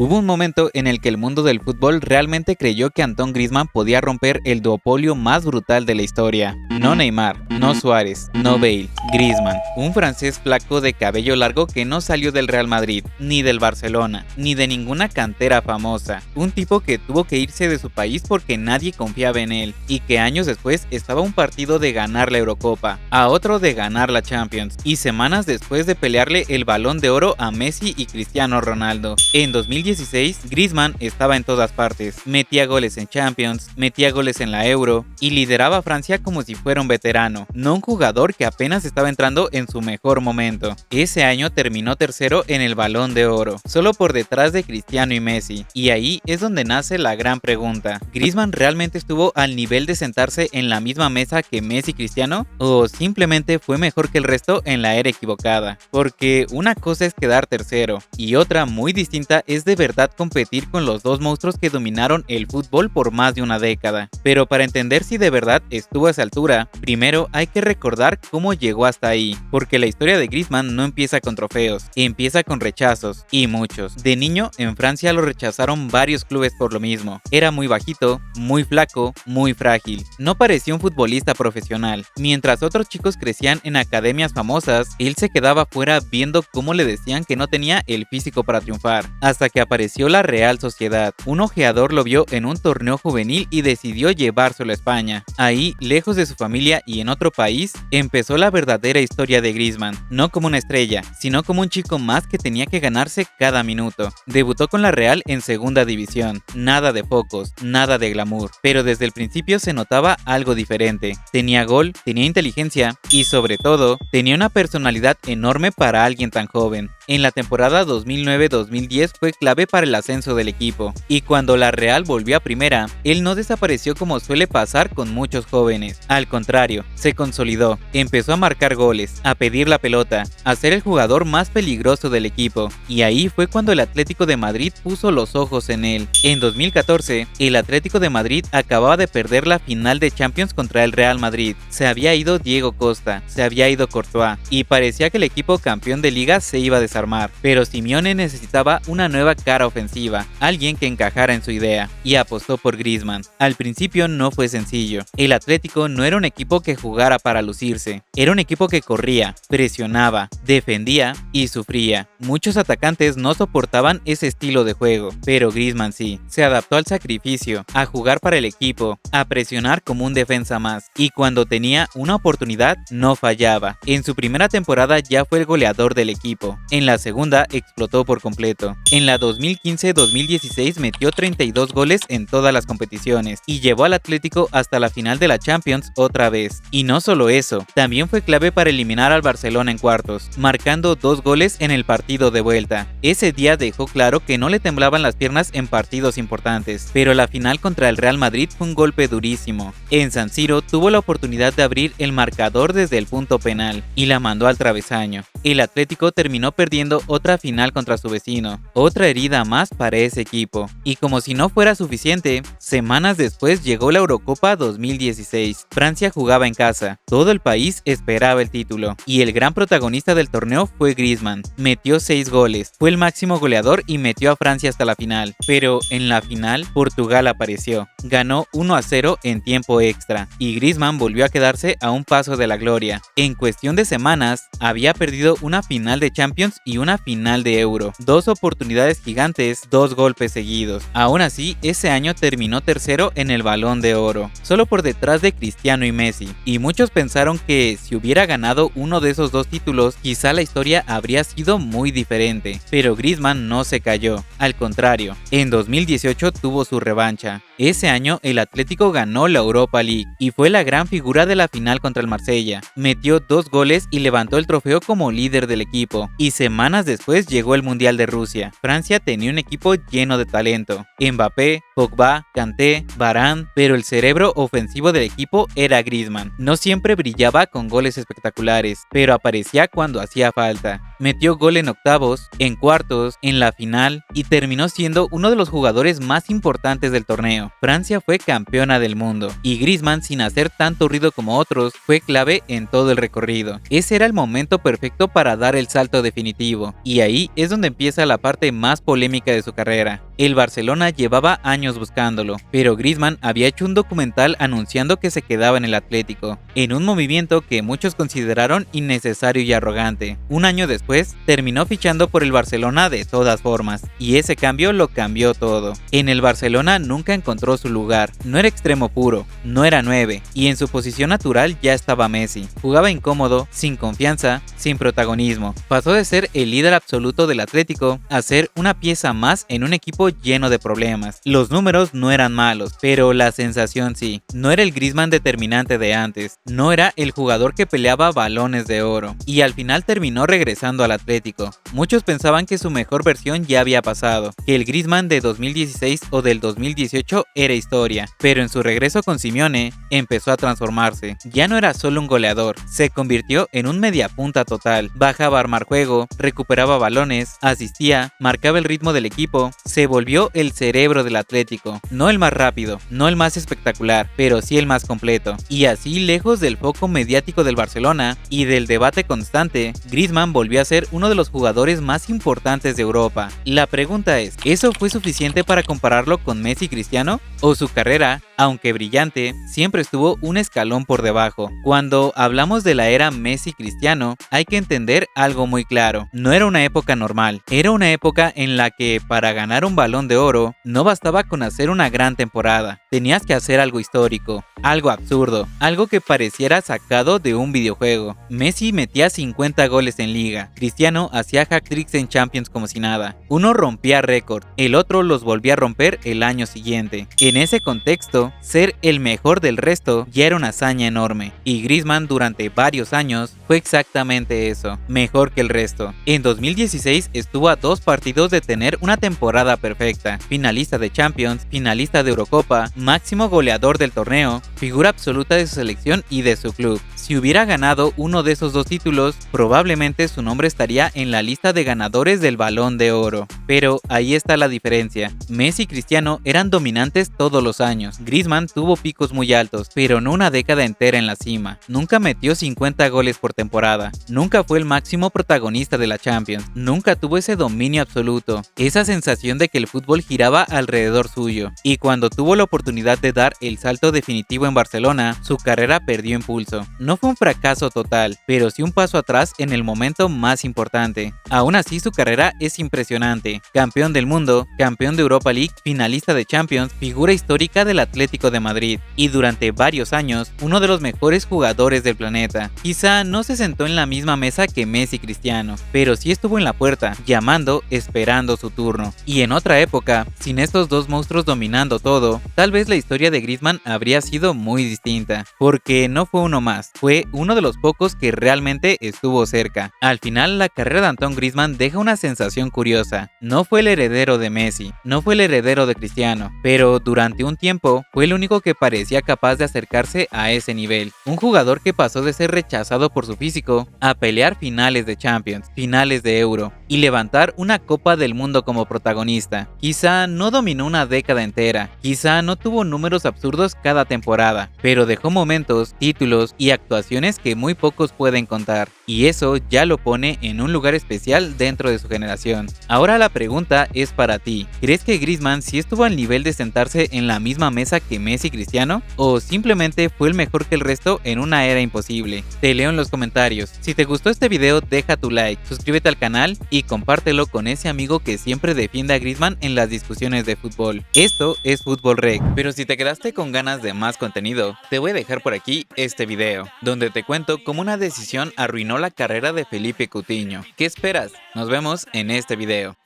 Hubo un momento en el que el mundo del fútbol realmente creyó que Antoine Griezmann podía romper el duopolio más brutal de la historia. No Neymar, no Suárez, no Bale, Griezmann, un francés flaco de cabello largo que no salió del Real Madrid, ni del Barcelona, ni de ninguna cantera famosa. Un tipo que tuvo que irse de su país porque nadie confiaba en él, y que años después estaba a un partido de ganar la Eurocopa, a otro de ganar la Champions, y semanas después de pelearle el Balón de Oro a Messi y Cristiano Ronaldo. En 2016, Griezmann estaba en todas partes, metía goles en Champions, metía goles en la Euro, y lideraba a Francia como si fuera un veterano, no un jugador que apenas estaba entrando en su mejor momento. Ese año terminó tercero en el Balón de Oro, solo por detrás de Cristiano y Messi, y ahí es donde nace la gran pregunta: ¿Griezmann realmente estuvo al nivel de sentarse en la misma mesa que Messi y Cristiano? ¿O simplemente fue mejor que el resto en la era equivocada? Porque una cosa es quedar tercero, y otra muy distinta es de verdad competir con los dos monstruos que dominaron el fútbol por más de una década. Pero para entender si de verdad estuvo a esa altura, primero hay que recordar cómo llegó hasta ahí, porque la historia de Griezmann no empieza con trofeos, empieza con rechazos, y muchos. De niño, en Francia lo rechazaron varios clubes por lo mismo. Era muy bajito, muy flaco, muy frágil. No parecía un futbolista profesional. Mientras otros chicos crecían en academias famosas, él se quedaba fuera viendo cómo le decían que no tenía el físico para triunfar. Hasta que apareció la Real Sociedad. Un ojeador lo vio en un torneo juvenil y decidió llevárselo a España. Ahí, lejos de su familia y en otro país, empezó la verdadera historia de Griezmann. No como una estrella, sino como un chico más que tenía que ganarse cada minuto. Debutó con la Real en segunda división. Nada de focos, nada de glamour. Pero desde el principio se notaba algo diferente. Tenía gol, tenía inteligencia y sobre todo, tenía una personalidad enorme para alguien tan joven. En la temporada 2009-2010 fue clave para el ascenso del equipo, y cuando la Real volvió a primera, él no desapareció como suele pasar con muchos jóvenes. Al contrario, se consolidó, empezó a marcar goles, a pedir la pelota, a ser el jugador más peligroso del equipo, y ahí fue cuando el Atlético de Madrid puso los ojos en él. En 2014, el Atlético de Madrid acababa de perder la final de Champions contra el Real Madrid. Se había ido Diego Costa, se había ido Courtois, y parecía que el equipo campeón de liga se iba a desarmar. Pero Simeone necesitaba una nueva cara ofensiva, alguien que encajara en su idea, y apostó por Griezmann. Al principio no fue sencillo. El Atlético no era un equipo que jugara para lucirse, era un equipo que corría, presionaba, defendía y sufría. Muchos atacantes no soportaban ese estilo de juego, pero Griezmann sí. Se adaptó al sacrificio, a jugar para el equipo, a presionar como un defensa más, y cuando tenía una oportunidad no fallaba. En su primera temporada ya fue el goleador del equipo. En la segunda explotó por completo. En la 2015-2016 metió 32 goles en todas las competiciones y llevó al Atlético hasta la final de la Champions otra vez. Y no solo eso, también fue clave para eliminar al Barcelona en cuartos, marcando 2 goles en el partido de vuelta. Ese día dejó claro que no le temblaban las piernas en partidos importantes, pero la final contra el Real Madrid fue un golpe durísimo. En San Siro tuvo la oportunidad de abrir el marcador desde el punto penal y la mandó al travesaño. El Atlético terminó perdiendo otra final contra su vecino, otra herida más para ese equipo. Y como si no fuera suficiente, semanas después llegó la Eurocopa 2016. Francia jugaba en casa, todo el país esperaba el título, y el gran protagonista del torneo fue Griezmann. Metió 6 goles, fue el máximo goleador y metió a Francia hasta la final. Pero en la final, Portugal apareció, ganó 1-0 en tiempo extra, y Griezmann volvió a quedarse a un paso de la gloria. En cuestión de semanas, había perdido una final de Champions y una final de Euro, 2 oportunidades gigantes, 2 golpes seguidos. Aún así, ese año terminó tercero en el Balón de Oro, solo por detrás de Cristiano y Messi, y muchos pensaron que si hubiera ganado uno de esos 2 títulos, quizá la historia habría sido muy diferente. Pero Griezmann no se cayó, al contrario, en 2018 tuvo su revancha. Ese año el Atlético ganó la Europa League y fue la gran figura de la final contra el Marsella. Metió 2 goles y levantó el trofeo como líder del equipo, y semanas después llegó el Mundial de Rusia. Francia tenía un equipo lleno de talento. Mbappé, Pogba, Kanté, Varane, pero el cerebro ofensivo del equipo era Griezmann. No siempre brillaba con goles espectaculares, pero aparecía cuando hacía falta. Metió gol en octavos, en cuartos, en la final y terminó siendo uno de los jugadores más importantes del torneo. Francia fue campeona del mundo y Griezmann, sin hacer tanto ruido como otros, fue clave en todo el recorrido. Ese era el momento perfecto para dar el salto definitivo y ahí es donde empieza la parte más polémica de su carrera. El Barcelona llevaba años buscándolo, pero Griezmann había hecho un documental anunciando que se quedaba en el Atlético, en un movimiento que muchos consideraron innecesario y arrogante. Un año después, terminó fichando por el Barcelona de todas formas, y ese cambio lo cambió todo. En el Barcelona nunca encontró su lugar, no era extremo puro, no era 9, y en su posición natural ya estaba Messi. Jugaba incómodo, sin confianza, sin protagonismo. Pasó de ser el líder absoluto del Atlético a ser una pieza más en un equipo lleno de problemas. Los números no eran malos, pero la sensación sí. No era el Griezmann determinante de antes, no era el jugador que peleaba balones de oro, y al final terminó regresando al Atlético. Muchos pensaban que su mejor versión ya había pasado, que el Griezmann de 2016 o del 2018 era historia, pero en su regreso con Simeone empezó a transformarse. Ya no era solo un goleador, se convirtió en un mediapunta total. Bajaba a armar juego, recuperaba balones, asistía, marcaba el ritmo del equipo, se volvió el cerebro del Atlético, no el más rápido, no el más espectacular, pero sí el más completo. Y así, lejos del foco mediático del Barcelona y del debate constante, Griezmann volvió a ser uno de los jugadores más importantes de Europa. La pregunta es, ¿eso fue suficiente para compararlo con Messi y Cristiano? ¿O su carrera, aunque brillante, siempre estuvo un escalón por debajo? Cuando hablamos de la era Messi-Cristiano, hay que entender algo muy claro. No era una época normal, era una época en la que para ganar un Balón de Oro no bastaba con hacer una gran temporada, tenías que hacer algo histórico, algo absurdo, algo que pareciera sacado de un videojuego. Messi metía 50 goles en liga, Cristiano hacía hat-tricks en Champions como si nada. Uno rompía récord, el otro los volvía a romper el año siguiente. En ese contexto, ser el mejor del resto ya era una hazaña enorme, y Griezmann durante varios años fue exactamente eso, mejor que el resto. En 2016 estuvo a 2 partidos de tener una temporada perfecta, finalista de Champions, finalista de Eurocopa, máximo goleador del torneo, figura absoluta de su selección y de su club. Si hubiera ganado uno de esos 2 títulos, probablemente su nombre estaría en la lista de ganadores del Balón de Oro. Pero ahí está la diferencia. Messi y Cristiano eran dominantes todos los años. Griezmann tuvo picos muy altos, pero no una década entera en la cima. Nunca metió 50 goles por temporada. Nunca fue el máximo protagonista de la Champions. Nunca tuvo ese dominio absoluto, esa sensación de que el fútbol giraba alrededor suyo. Y cuando tuvo la oportunidad de dar el salto definitivo en Barcelona, su carrera perdió impulso. No fue un fracaso total, pero sí un paso atrás en el momento más importante. Aún así, su carrera es impresionante. Campeón del mundo, campeón de Europa League, finalista de Champions, figura histórica del Atlético de Madrid y durante varios años uno de los mejores jugadores del planeta. Quizá no se sentó en la misma mesa que Messi y Cristiano, pero sí estuvo en la puerta, llamando, esperando su turno. Y en otra época, sin estos dos monstruos dominando todo, tal vez la historia de Griezmann habría sido muy distinta, porque no fue uno más, fue uno de los pocos que realmente estuvo cerca. Al final, la carrera de Antoine Griezmann deja una sensación curiosa. No fue el heredero de Messi, no fue el heredero de Cristiano, pero durante un tiempo fue el único que parecía capaz de acercarse a ese nivel. Un jugador que pasó de ser rechazado por su físico a pelear finales de Champions, finales de Euro y levantar una Copa del Mundo como protagonista. Quizá no dominó una década entera, quizá no tuvo números absurdos cada temporada, pero dejó momentos, títulos y actuaciones que muy pocos pueden contar, y eso ya lo pone en un lugar especial dentro de su generación. Ahora la pregunta es para ti, ¿crees que Griezmann sí estuvo al nivel de sentarse en la misma mesa que Messi y Cristiano? ¿O simplemente fue el mejor que el resto en una era imposible? Te leo en los comentarios. Si te gustó este video, deja tu like, suscríbete al canal y compártelo con ese amigo que siempre defiende a Griezmann en las discusiones de fútbol. Esto es Fútbol Rec, pero si te quedaste con ganas de más contenido, te voy a dejar por aquí este video, donde te cuento cómo una decisión arruinó la carrera de Philippe Coutinho. ¿Qué esperas? Nos vemos en este video.